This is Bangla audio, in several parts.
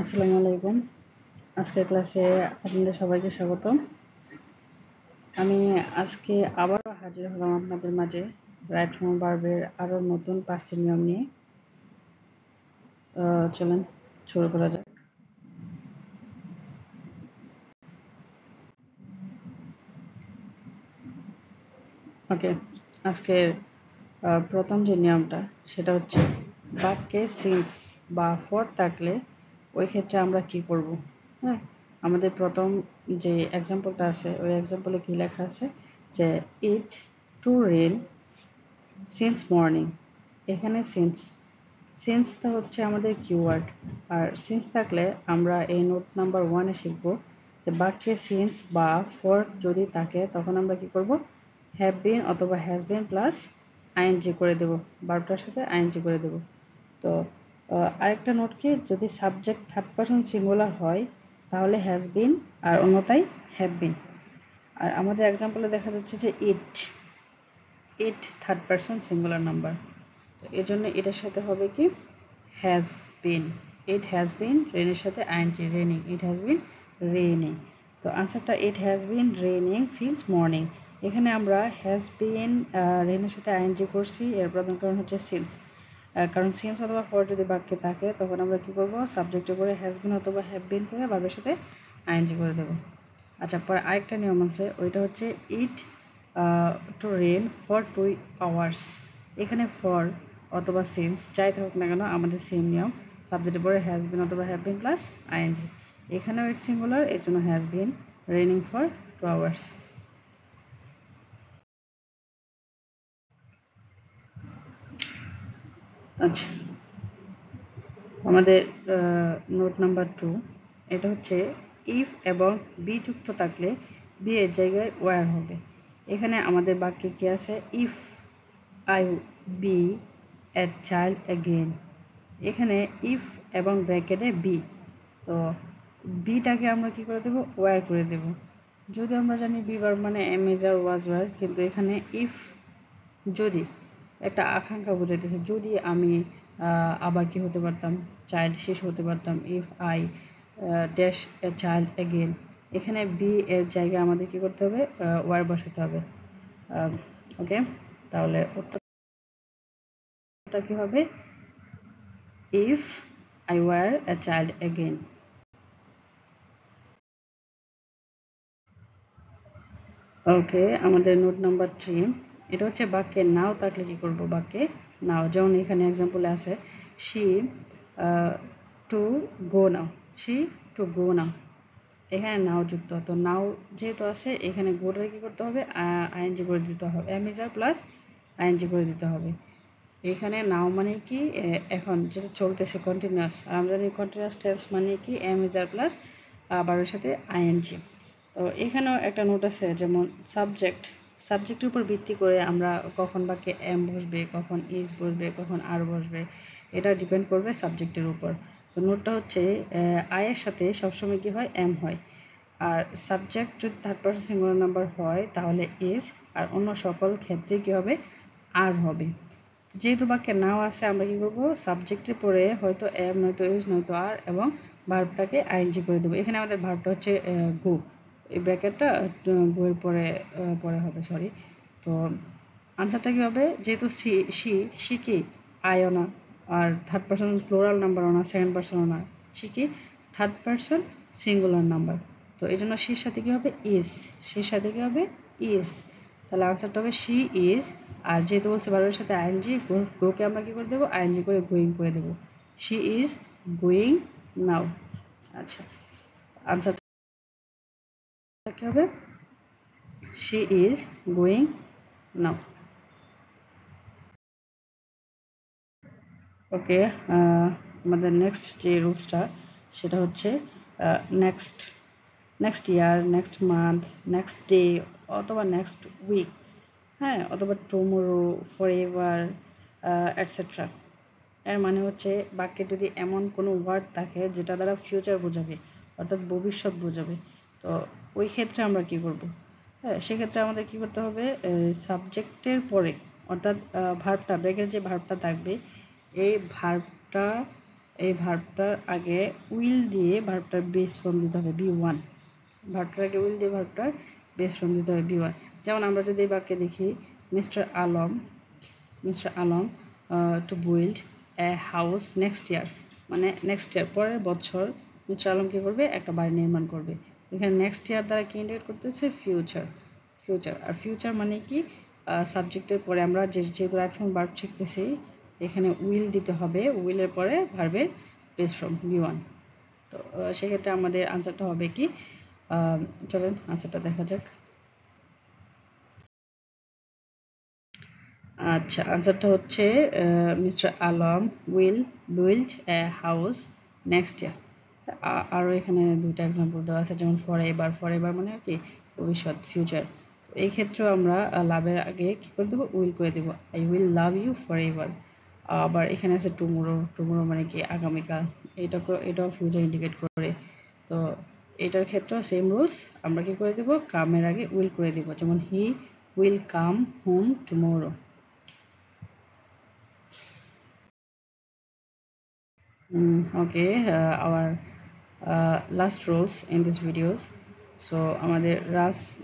আসসালামু আলাইকুম। আজকের ক্লাসে আপনাদের সবাইকে স্বাগত। আমি আজকে আবারও হাজির হলাম আপনাদের মাঝে রাইট ফ্রম ভার্বের আরও নতুন 5টি নিয়ম নিয়ে। চলেন শুরু করা যাক। ওকে, আজকের প্রথম যে নিয়মটা সেটা হচ্ছে বাক্যে সিন্স বা ফর থাকলে ওই ক্ষেত্রে আমরা কি করব। হ্যাঁ, আমাদের প্রথম যে এক্সাম্পলটা আছে ওই এক্সাম্পলে কি লেখা আছে যে ইট টু রেন সিন্স মর্নিং। এখানে সিন্সটা হচ্ছে আমাদের কিওয়ার্ড, আর সিন্স থাকলে আমরা এই নোট নাম্বার 1-এ শিখব যে বাক্যে সিন্স বা ফর যদি থাকে তখন আমরা কি করব, হ্যাভ বিন অথবা হ্যাজ বিন প্লাস আইএনজি করে দেব, ভার্বটার সাথে আইএনজি করে দেব। তো আরেকটা নোট কি, যদি সাবজেক্ট থার্ড পারসন সিঙ্গুলার হয় তাহলে হ্যাজ বিন আর অন্যথায় হ্যাভ বিন। আর আমাদের এক্সাম্পলে দেখা যাচ্ছে যে it third person singular number, তো এই জন্য এটার সাথে হবে কি has been. It has been রেনের সাথে ING raining, it has been raining. তো আনসারটা it has been raining since morning. এখানে আমরা হ্যাজ বিন রেনের সাথে আইএনজি করছি, এর প্রধান কারণ হচ্ছে সিন্স। কারণ সিন্স অথবা ফর যদি বাক্যে থাকে তখন আমরা কি করব, সাবজেক্টে করে হ্যাজ বিন অথবা হ্যাভ বিন করে ভার্বের সাথে আইএনজি করে দেব। আচ্ছা, পরে আরেকটা নিয়ম আছে, ওইটা হচ্ছে ইট টু রেন ফর 2 আওয়ার্স। এখানে ফর অথবা সিন্স যাই থাকুক না কেন আমাদের সেম নিয়ম, সাবজেক্টের পরে হ্যাজ বিন অথবা হ্যাভ বিন প্লাস আইএনজি। এখানেও ইট সিঙ্গুলার, এর জন্য has been raining for 2 hours. আচ্ছা, আমাদের নোট নাম্বার 2, এটা হচ্ছে ইফ এবং বি যুক্ত থাকলে বি এর জায়গায় ওয়ার হবে। এখানে আমাদের বাক্যে কি আছে, if I be a child again. এখানে ইফ এবং ব্র্যাকেটে বি, তো বিটাকে আমরা কি করে দেব, ওয়ার করে দেব। যদি আমরা জানি বি ভার্ব মানে am is are was were, কিন্তু এখানে ইফ যদি একটা আকাঙ্ক্ষা বোঝাইতেছে, যদি আমি আবার কি হতে পারতাম, চাইল্ড শিশু হতে পারতাম, if I dash a child again. এখানে বি এর জায়গায় আমাদের কি করতে হবে, ওয়ার বসাতে হবে। ওকে, তাহলে উত্তরটা কি হবে, if I were a child again. Okay, আমাদের নোট নাম্বার 3, এটা হচ্ছে বাক্যে নাও থাকলে কি করব, বাক্যে নাও, যেমন এখানে এক্সাম্পলে আছে she to go now, she to go now. এখানে নাও যুক্ত, তো নাও যেহেতু আছে এখানে গোটার কি করতে হবে, আইএনজি করে দিতে হবে, এমইজার প্লাস আইএনজি করে দিতে হবে। এখানে নাও মানে কি, এখন যেটা চলতেছে কন্টিনিউয়াস, আর আমরা জানি কন্টিনিউয়াস টেন্স মানে কি এমইজার প্লাস ভার্বের সাথে আইএনজি। তো এখানেও একটা নোট আছে, যেমন সাবজেক্টের উপর ভিত্তি করে আমরা কখন বাক্যে এম বসবে, কখন ইজ বসবে, কখন আর বসবে, এটা ডিপেন্ড করবে সাবজেক্টের উপর। তো নোটটা হচ্ছে আয়ের সাথে সবসময় কি হয়, এম হয়। আর সাবজেক্ট যদি থার্ড পারসন সিঙ্গুলার নাম্বার হয় তাহলে ইজ, আর অন্য সকল ক্ষেত্রে কি হবে, আর হবে। যেহেতু বাক্যে নাও আছে আমরা কি করব, সাবজেক্টের পরে হয়তো এম নয়তো ইজ নয়তো আর, এবং ভার্বটাকে আইএনজি করে দেবো। এখানে আমাদের ভার্বটা হচ্ছে গো, এই ব্র্যাকেটটা গো এর পরে পরে হবে, সরি। তো আনসারটা কি হবে, যেহেতু সি কি আইও না, আর থার্ড পারসন প্লোরাল নাম্বারও না, সেকেন্ড পারসনও না, সি কি থার্ড পারসন সিঙ্গুলার নাম্বার। তো এই জন্য সির সাথে কি হবে, ইজ, সির সাথে কি হবে, ইজ। তাহলে আনসারটা হবে শি ইজ, আর যেহেতু বলছে ভার্বের সাথে আইএনজি, গোকে আমরা কি করে দেবো, আইএনজি করে গোয়িং করে দেবো, শি ইজ গোয়িং নাও। আচ্ছা, আনসারটা কি হবে, শি ইজ গোয়িং নাও। ওকে, আমাদের নেক্সট যে রুলসটা সেটা হচ্ছে next next year, next month, next day অথবা নেক্সট উইক, হ্যাঁ, অথবা টুমোরো, ফরএভার, এটসেট্রা। এর মানে হচ্ছে বাক্যে যদি এমন কোনো ওয়ার্ড থাকে যেটা দ্বারা ফিউচার বোঝাবে, অর্থাৎ ভবিষ্যৎ বোঝাবে, তো ওই ক্ষেত্রে আমরা কি করব, হ্যাঁ, সেক্ষেত্রে আমাদের কি করতে হবে, সাবজেক্টের পরে অর্থাৎ ভার্বটা ব্রেকের যে ভার্বটা থাকবে এই ভার্বটা এই ভার্বটার আগে উইল দিয়ে ভার্বটার বেস ফর্ম দিতে হবে B1। ভার্বটার আগে উইল দিয়ে ভার্বটার বেস ফর্ম দিতে হবে B1। যেমন আমরা যদি এই বাক্যে দেখি mister Alam to build a house next year, মানে নেক্সট ইয়ার পরের বছর মিস্টার আলম কী করবে, একটা বাড়ি নির্মাণ করবে। এখানে নেক্সট ইয়ার দ্বারা কি ইন্ডিকেট করতেছে, ফিউচার। আর ফিউচার মানে কি, সাবজেক্টের পরে আমরা যেহেতু রাইট ফর্ম ভার্ব শিখতেছি, এখানে উইল দিতে হবে, উইলের পরে ভার্বের বেস ফর্ম B1। তো সেক্ষেত্রে আমাদের আনসারটা হবে কি, চলেন আনসারটা দেখা যাক। আচ্ছা, আনসারটা হচ্ছে mister Alam will build a house next year. আরও এখানে দুইটা এক্সাম্পল দেওয়া আছে, যেমন ফর এবার মানে কি, ভবিষ্যৎ, ফিউচার। এই ক্ষেত্রেও আমরা লাভের আগে কী করে দেবো, উইল করে দেবো, I will love you forever. আবার এখানে আছে টুমোরো মানে কি, আগামীকাল, এটাও ফিউচার ইন্ডিকেট করে। তো এটার ক্ষেত্রেও সেম রুলস, আমরা কি করে দেবো, কামের আগে উইল করে দেবো, যেমন he will come home tomorrow. Okay, our last rules in this videos. So আমাদের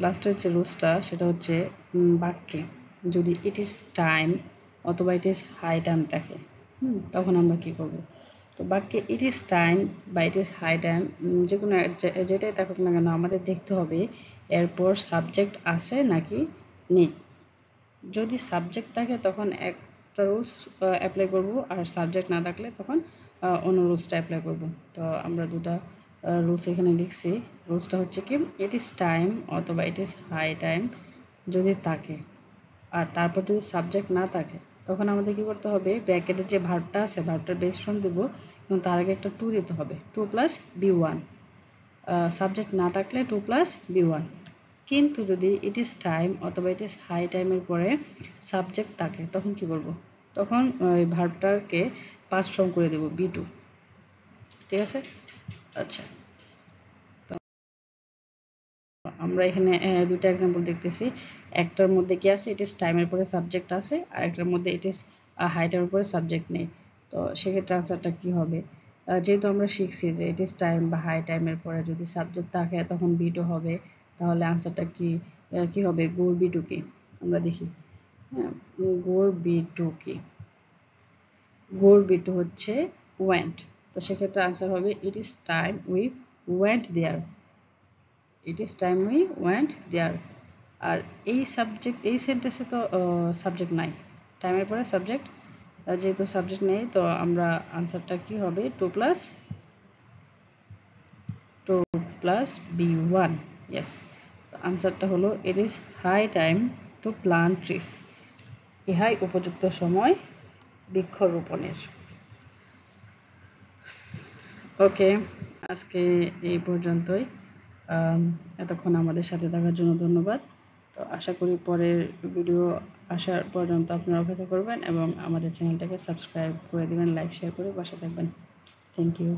লাস্টের যে রুলসটা সেটা হচ্ছে বাক্যে যদি ইট ইজ টাইম অথবা ইট ইজ হাই টাইম থাকে, তখন আমরা কি করব। তো বাক্যে ইট ইজ টাইম বা ইট ইজ হাই টাইম যে কোনো যেটাই থাকুক না কেন, আমাদের দেখতে হবে এরপর সাবজেক্ট আছে নাকি নেই। যদি সাবজেক্ট থাকে তখন একটা রুলস অ্যাপ্লাই করব, আর সাবজেক্ট না থাকলে তখন অন্য রুলসটা অ্যাপ্লাই করব। তো আমরা দুটা রুলস এখানে লিখছি। রুলসটা হচ্ছে কি, ইট ইজ টাইম অথবা ইট ইজ হাই টাইম যদি থাকে, আর তারপর যদি সাবজেক্ট না থাকে, তখন আমাদের কি করতে হবে, ব্র্যাকেটের যে ভার্বটা আছে ভার্বটার বেস ফর্ম দেবো, এবং তার আগে একটা টু দিতে হবে, 2 + B1। সাবজেক্ট না থাকলে 2 + B1। কিন্তু যদি ইট ইজ টাইম অথবা ইট ইজ হাই টাইমের পরে সাবজেক্ট থাকে, তখন কি করব, তখন ওই ভার্বটাকে পাস্ট ফর্ম করে দেব, B2। ঠিক আছে। আচ্ছা, তো আমরা এখানে দুটো এক্সাম্পল দেখতেছি। একটার মধ্যে কি আছে, ইট ইজ টাইমের পরে সাবজেক্ট আছে, আর একটার মধ্যে ইট ইজ হাই টাইমের পরে সাবজেক্ট নেই। তো সেক্ষেত্রে আনসারটা কি হবে, যেহেতু আমরা শিখছি যে ইট ইজ টাইম বা হাই টাইমের পরে যদি সাবজেক্ট থাকে তখন B2 হবে, তাহলে আনসারটা কি হবে, গোর B2 কি, আমরা দেখি। হ্যাঁ, গোর B2 কি, গোর B2 হচ্ছে ওয়েন্ট। তো সেক্ষেত্রে আনসার হবে it is time we went there. It is time we went there. আর এই সেন্টেন্সে তো সাবজেক্ট নাই, টাইমের পরে সাবজেক্ট, যেহেতু সাবজেক্ট নেই, তো আমরা আনসারটা কি হবে, 2 + B1। ইয়েস, আনসারটা হলো it is high time to plant trees. ইহাই উপযুক্ত সময় বৃক্ষরোপণের। ওকে, আজকে এই পর্যন্তই। এতক্ষণ আমাদের সাথে থাকার জন্য ধন্যবাদ। তো আশা করি পরের ভিডিও আসার পর্যন্ত আপনারা অপেক্ষা করবেন এবং আমাদের চ্যানেলটাকে সাবস্ক্রাইব করে দেবেন, লাইক শেয়ার করে পাশে থাকবেন। Thank you.